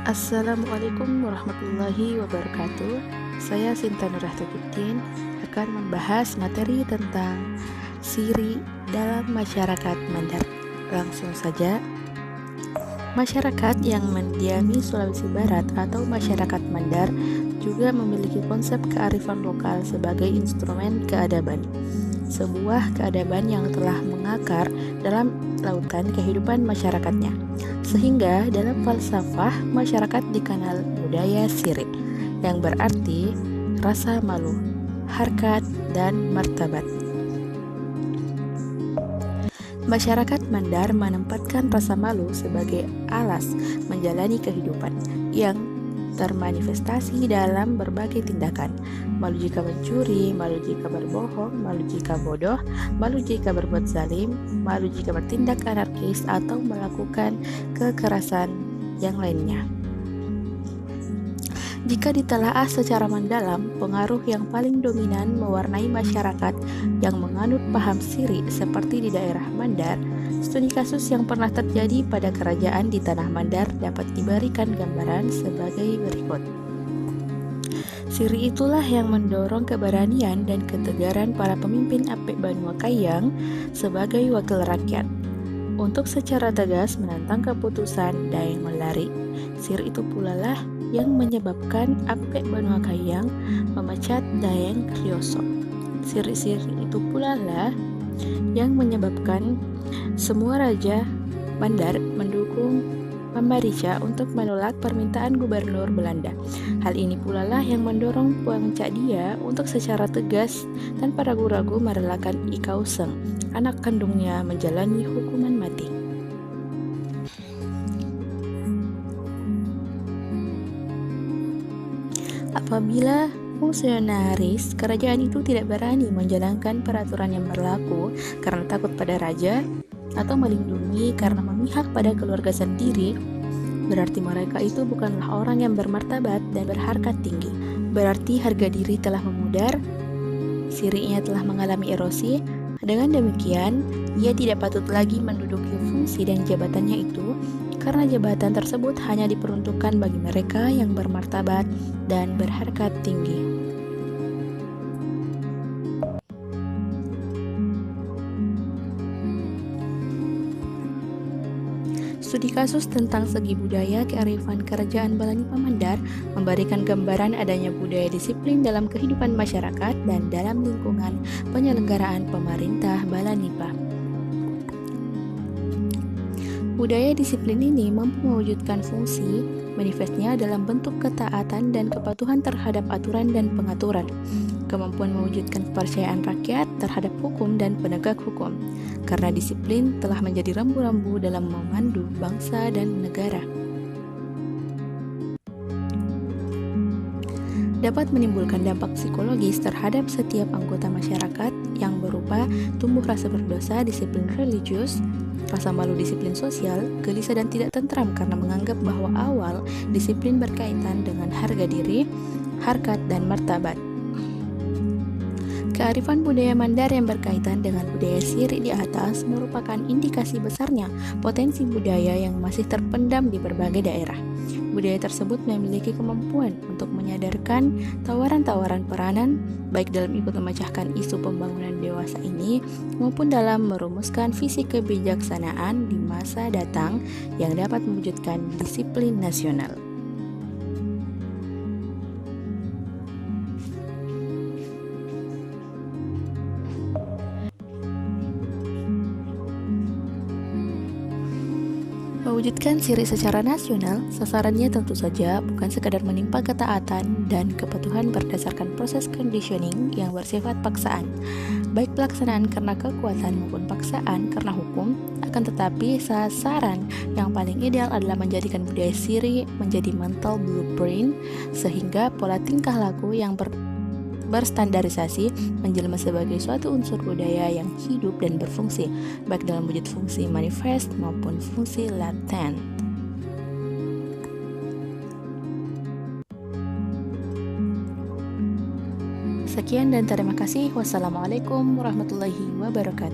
Assalamualaikum warahmatullahi wabarakatuh. Saya Sinta Nurah Tajuddin akan membahas materi tentang siri dalam masyarakat Mandar. Langsung saja. Masyarakat yang mendiami Sulawesi Barat atau masyarakat Mandar juga memiliki konsep kearifan lokal sebagai instrumen keadaban. Sebuah keadaban yang telah mengakar dalam lautan kehidupan masyarakatnya. Sehingga dalam falsafah masyarakat dikenal budaya siri, yang berarti rasa malu, harkat, dan martabat. Masyarakat Mandar menempatkan rasa malu sebagai alas menjalani kehidupan yang termanifestasi dalam berbagai tindakan. Malu jika mencuri, malu jika berbohong, malu jika bodoh, malu jika berbuat zalim, malu jika bertindak anarkis atau melakukan kekerasan yang lainnya. Jika ditelaah secara mendalam, pengaruh yang paling dominan mewarnai masyarakat yang menganut paham siri seperti di daerah Mandar. Studi kasus yang pernah terjadi pada kerajaan di tanah Mandar dapat diberikan gambaran sebagai berikut. Siri itulah yang mendorong keberanian dan ketegaran para pemimpin Apek Banua Kayang sebagai wakil rakyat untuk secara tegas menentang keputusan Daeng Melari. Siri itu pula lah yang menyebabkan Apek Banua Kayang memecat Daeng Krioso. Siri-siri itu pula lah yang menyebabkan semua raja Mandar mendukung Pambarica untuk menolak permintaan gubernur Belanda. Hal ini pula lah yang mendorong Puang Cakdia untuk secara tegas tanpa ragu-ragu merelakan Ikau Seng, anak kandungnya, menjalani hukuman mati. Apabila fungsionaris kerajaan itu tidak berani menjalankan peraturan yang berlaku karena takut pada raja atau melindungi karena memihak pada keluarga sendiri, berarti mereka itu bukanlah orang yang bermartabat dan berharkat tinggi. Berarti harga diri telah memudar, sirinya telah mengalami erosi. Dengan demikian, ia tidak patut lagi menduduki fungsi dan jabatannya itu karena jabatan tersebut hanya diperuntukkan bagi mereka yang bermartabat dan berharkat tinggi. Studi kasus tentang segi budaya kearifan kerajaan Balanipa Mandar memberikan gambaran adanya budaya disiplin dalam kehidupan masyarakat dan dalam lingkungan penyelenggaraan pemerintah Balanipa. Budaya disiplin ini mampu mewujudkan fungsi manifestnya dalam bentuk ketaatan dan kepatuhan terhadap aturan dan pengaturan, kemampuan mewujudkan kepercayaan rakyat terhadap hukum dan penegak hukum, karena disiplin telah menjadi rambu-rambu dalam memandu bangsa dan negara. Dapat menimbulkan dampak psikologis terhadap setiap anggota masyarakat yang berupa tumbuh rasa berdosa, disiplin religius, rasa malu, disiplin sosial, gelisah dan tidak tentram karena menganggap bahwa awal disiplin berkaitan dengan harga diri, harkat, dan martabat. Kearifan budaya Mandar yang berkaitan dengan budaya siri di atas merupakan indikasi besarnya potensi budaya yang masih terpendam di berbagai daerah. Budaya tersebut memiliki kemampuan untuk menyadarkan tawaran-tawaran peranan, baik dalam ikut memecahkan isu pembangunan dewasa ini, maupun dalam merumuskan visi kebijaksanaan di masa datang yang dapat mewujudkan disiplin nasional. Mewujudkan siri secara nasional, sasarannya tentu saja bukan sekadar menimpa ketaatan dan kepatuhan berdasarkan proses conditioning yang bersifat paksaan, baik pelaksanaan karena kekuatan maupun paksaan karena hukum, akan tetapi sasaran yang paling ideal adalah menjadikan budaya siri menjadi mental blueprint sehingga pola tingkah laku yang berstandarisasi menjelma sebagai suatu unsur budaya yang hidup dan berfungsi, baik dalam wujud fungsi manifest maupun fungsi laten. Sekian dan terima kasih. Wassalamualaikum warahmatullahi wabarakatuh.